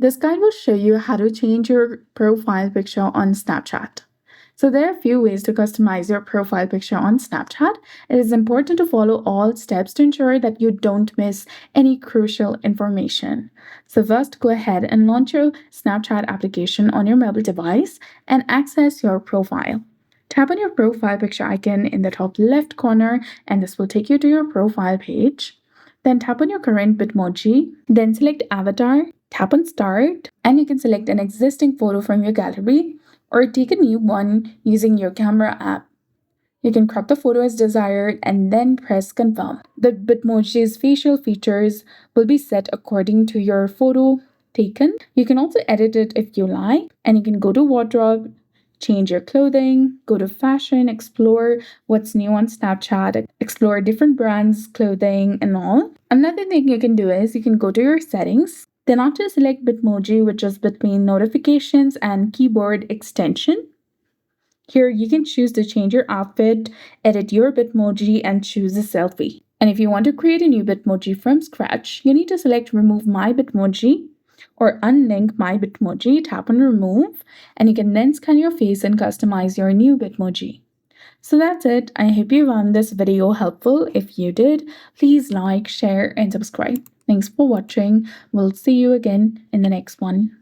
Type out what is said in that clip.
This guide will show you how to change your profile picture on Snapchat. So there are a few ways to customize your profile picture on Snapchat. It is important to follow all steps to ensure that you don't miss any crucial information. So first, go ahead and launch your Snapchat application on your mobile device and access your profile. Tap on your profile picture icon in the top left corner and this will take you to your profile page. Then tap on your current Bitmoji, then select Avatar, tap on Start, and you can select an existing photo from your gallery or take a new one using your camera app. You can crop the photo as desired and then press Confirm. The Bitmoji's facial features will be set according to your photo taken. You can also edit it if you like, and you can go to Wardrobe, change your clothing, go to fashion, explore what's new on Snapchat, explore different brands, clothing, and all. Another thing you can do is you can go to your settings. Then after select Bitmoji, which is between notifications and keyboard extension. Here you can choose to change your outfit, edit your Bitmoji, and choose a selfie. And if you want to create a new Bitmoji from scratch, you need to select Remove My Bitmoji or unlink My Bitmoji, tap on Remove, and you can then scan your face and customize your new Bitmoji. So that's it. I hope you found this video helpful. If you did, please like, share, and subscribe. Thanks for watching. We'll see you again in the next one.